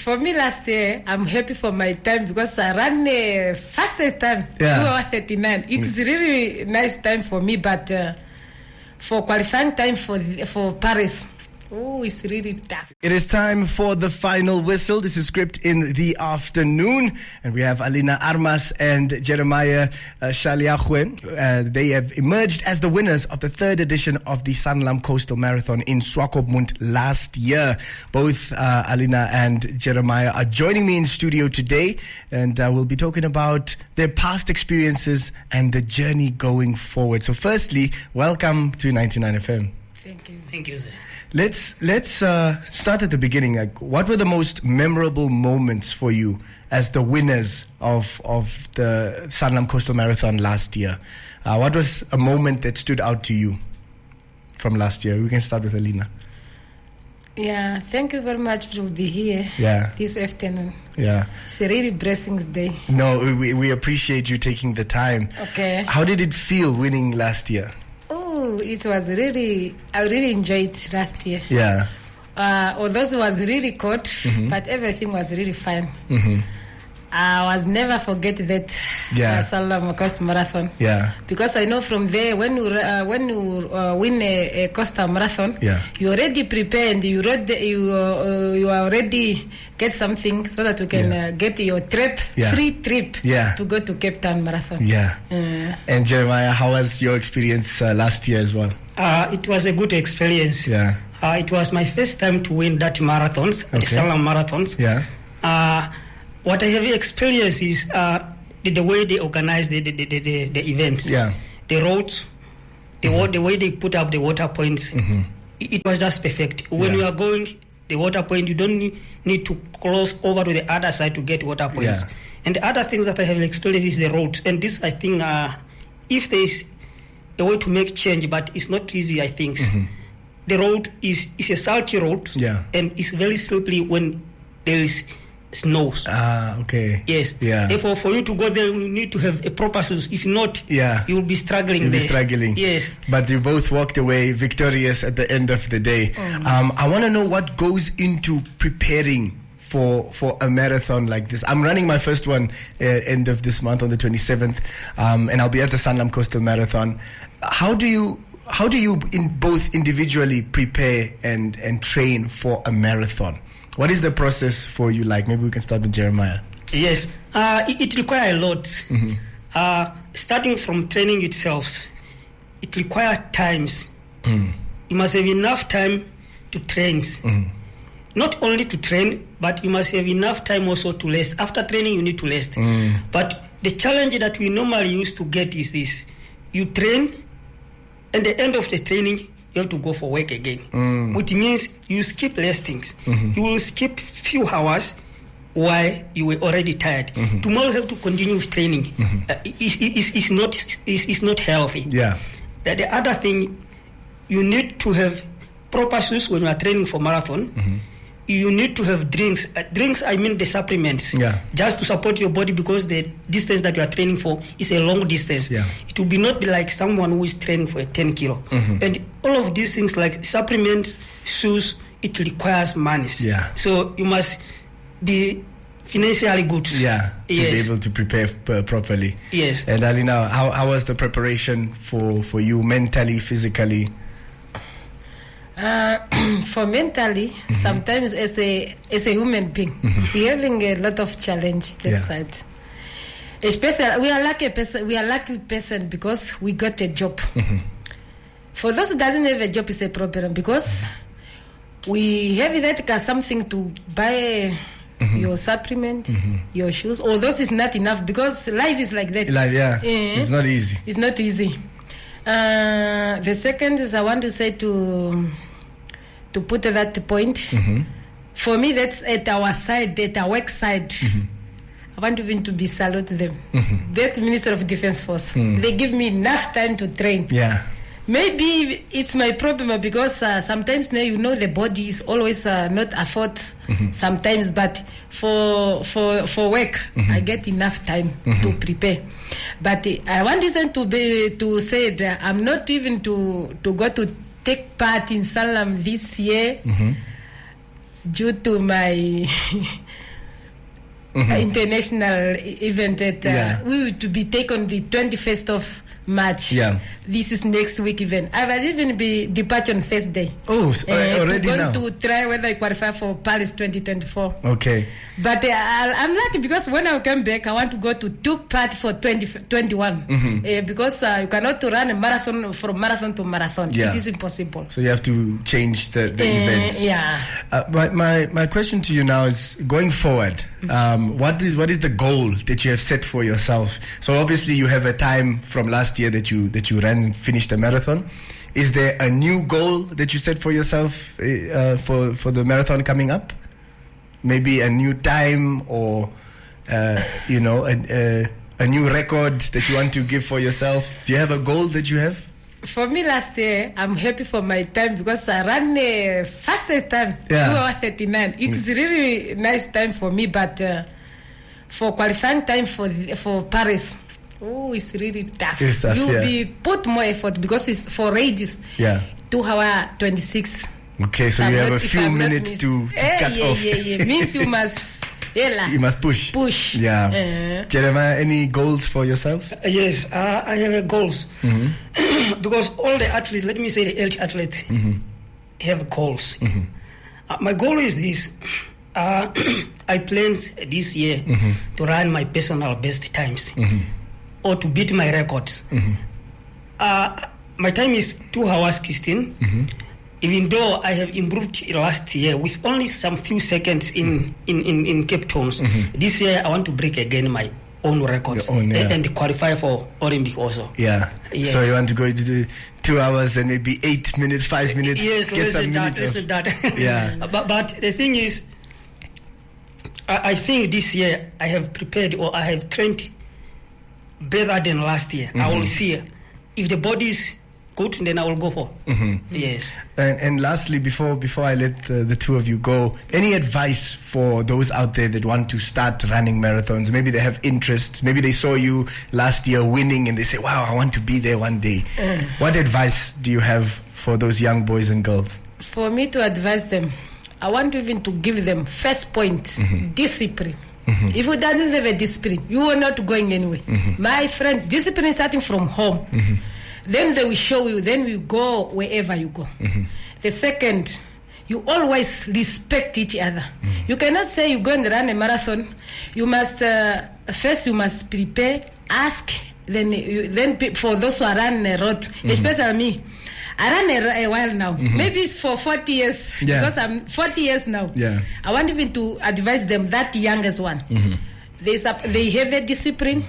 For me last year, I'm happy for my time because I ran fastest time, 2 hours 39. It's really nice time for me, but for qualifying time for Paris, it's really tough. It is time for the final whistle. This is Skrypt in the afternoon. And we have Alina Armas and Jeremia Shaliaxwe. They have emerged as the winners of the 3rd edition of the Sanlam Coastal Marathon in Swakopmund last year. Both Alina and Jeremia are joining me in studio today. And we'll be talking about their past experiences and the journey going forward. So firstly, welcome to 99 FM. Thank you. Thank you, sir. Let's start at the beginning. Like, what were the most memorable moments for you as the winners of the Sanlam Coastal Marathon last year? What was a moment that stood out to you from last year? We can start with Alina. Yeah, thank you very much to be here this afternoon. Yeah. It's a really blessings day. No, we appreciate you taking the time. Okay. How did it feel winning last year? It was I really enjoyed it last year. Yeah. Although it was really cold, but everything was really fine. I was never forget that Sanlam Coastal Marathon. Yeah. Because I know from there when you win a coastal marathon, you already prepared. You already get something so that you can get your free trip to go to Cape Town Marathon. Yeah. And Jeremia, how was your experience last year as well? It was a good experience. Yeah. It was my first time to win that marathons, the Sanlam marathons. Yeah. What I have experienced is the way they organize the events. Yeah. The roads, the way they put up the water points. It was just perfect. When you are going the water point, you don't need to cross over to the other side to get water points. Yeah. And the other things that I have experienced is the roads. And this, I think, if there is a way to make change, but it's not easy, I think. The road is a salty road, and it's very slippery when there is snows. Okay. Yes. Yeah. Therefore, for you to go there, you need to have a proper shoes. If not, you will be struggling. Yes. But you both walked away victorious at the end of the day. I want to know what goes into preparing for a marathon like this. I'm running my first one end of this month on the 27th, and I'll be at the Sanlam Coastal Marathon. How do you both individually prepare and train for a marathon? What is the process for you like? Maybe we can start with Jeremia. Yes, it requires a lot. Starting from training itself, it requires times. You must have enough time to train. Not only to train, but you must have enough time also to rest. After training, you need to rest. But the challenge that we normally used to get is this. You train, and at the end of the training, you have to go for work again, which means you skip restings. You will skip few hours while you were already tired. Tomorrow you have to continue with training. It's not healthy. Yeah. The other thing, you need to have proper shoes when you are training for marathon. You need to have drinks. Drinks, I mean the supplements. Just to support your body, because the distance that you are training for is a long distance. It will not be like someone who is training for a 10 kilo. And all of these things like supplements, shoes, it requires money. So you must be financially good. To be able to prepare properly. Yes. And Alina, how was the preparation for you mentally, physically? For mentally, sometimes as a human being, we're having a lot of challenge that side. Especially, we are lucky person because we got a job. For those who doesn't have a job, it's a problem because we have that something to buy your supplement, your shoes. Although it's not enough because life is like that. It's not easy. It's not easy. The second is I want to say to put that point. For me, that's at our side, at our work side. I want even to be salute them. That Minister of Defense Force, they give me enough time to train. Maybe it's my problem because sometimes now the body is always not afford sometimes, but for work I get enough time to prepare. But I want to say that I'm not even to go to take part in Sanlam this year. due to my international event that we will to be taken the 21st of March. Yeah. This is next week event. I will even be depart on Thursday. Oh, already now? To try whether I qualify for Paris 2024. Okay. But I'm lucky because when I come back, I want to go to took part for 2021. Because you cannot run a marathon from marathon to marathon. Yeah. It is impossible. So you have to change the events. Yeah. My question to you now is, going forward, what is the goal that you have set for yourself? So obviously you have a time from last year that you ran and finished the marathon. Is there a new goal that you set for yourself for the marathon coming up? Maybe a new time or a new record that you want to give for yourself? Do you have a goal that you have? For me last year, I'm happy for my time because I ran the fastest time, 2 hours 39. It's really nice time for me, but for qualifying time for Paris, it's really tough. It's tough, Be put more effort because it's for ladies. 2 hours 26. Okay, so you have a few minutes to cut off. Means you must. You must push. Yeah. Jeremiah, any goals for yourself? Yes, I have goals. Because all the athletes, let me say the elite athletes, have goals. My goal is this. I planned this year to run my personal best times or to beat my records. My time is 2 hours 16. Even though I have improved last year with only some few seconds in Cape Town, this year I want to break again my own records and qualify for Olympic also. Yeah. Yes. So you want to go to do 2 hours and maybe 8 minutes, 5 minutes? Yes, get some minutes of that. Yeah. But the thing is, I think this year I have prepared or I have trained better than last year. I will see if the body is good, then I will go for. Yes. And lastly, before I let the two of you go, any advice for those out there that want to start running marathons? Maybe they have interest. Maybe they saw you last year winning and they say, wow, I want to be there one day. What advice do you have for those young boys and girls? For me to advise them, I want even to give them first point, discipline. If you doesn't have a discipline, you are not going anywhere. My friend, discipline is starting from home. Then they will show you, then we go wherever you go. The second, you always respect each other. You cannot say you go and run a marathon. You must, first you must prepare, ask, then for those who are running a road, especially me. I ran a while now. Maybe it's for 40 years, because I'm 40 years now. I want even to advise them, that youngest one. They have a discipline.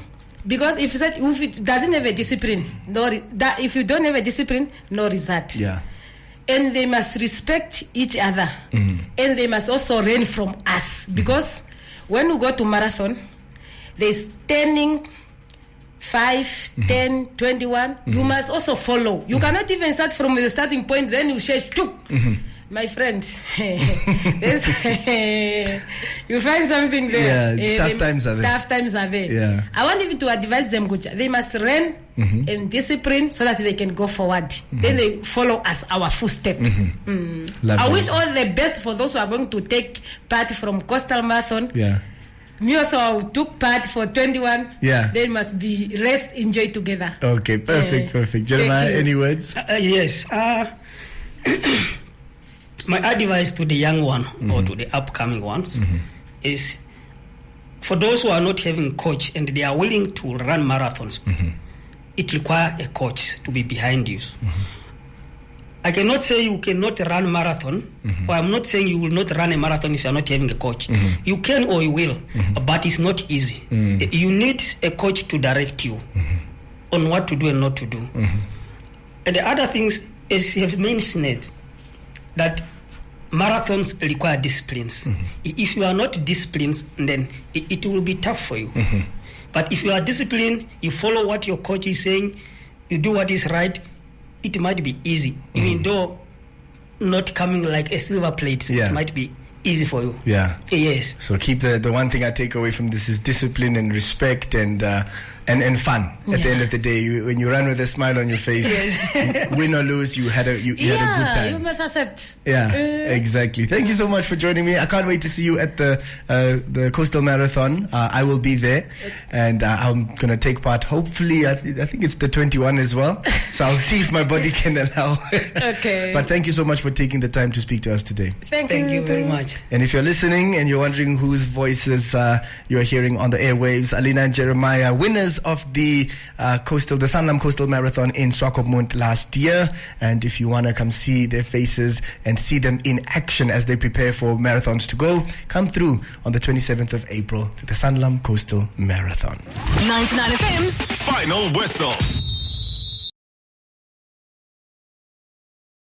Because if it doesn't have a discipline, if you don't have a discipline, no result. And they must respect each other. And they must also learn from us. Because when we go to marathon, there's standing 5, 10, 21. You must also follow. You cannot even start from the starting point, then you say, my friend, you find something there. Tough times are there. Tough times are there. I want even to advise them, they must run and discipline so that they can go forward. Then they follow us, our footsteps. I wish all the best for those who are going to take part from Coastal Marathon. Me also, I took part for 21. They must be rest, enjoy together. Okay, perfect. Jeremiah, any words? Yes. My advice to the young one or to the upcoming ones is, for those who are not having a coach and they are willing to run marathons, it requires a coach to be behind you. I cannot say you cannot run marathon, or I'm not saying you will not run a marathon if you are not having a coach. You can or you will, but it's not easy. You need a coach to direct you on what to do and not to do. And the other things, as you have mentioned, that marathons require disciplines. If you are not disciplined, then it will be tough for you. But if you are disciplined, you follow what your coach is saying, you do what is right, it might be easy. Even though not coming like a silver plate, it might be easy for you. Yeah. Yes. So keep the one thing I take away from this is discipline and respect and fun. At the end of the day, when you run with a smile on your face, win or lose, you had a good time. You must accept. Yeah, exactly. Thank you so much for joining me. I can't wait to see you at the Coastal Marathon. I will be there, and I'm gonna take part. Hopefully, I think it's the 21 as well. So I'll see if my body can allow. Okay. But thank you so much for taking the time to speak to us today. Thank you very much. And if you're listening and you're wondering whose voices you're hearing on the airwaves, Alina and Jeremia, winners of the Sanlam Coastal Marathon in Swakopmund last year. And if you want to come see their faces and see them in action as they prepare for marathons to go, come through on the 27th of April to the Sanlam Coastal Marathon. 99 FM's Final Whistle.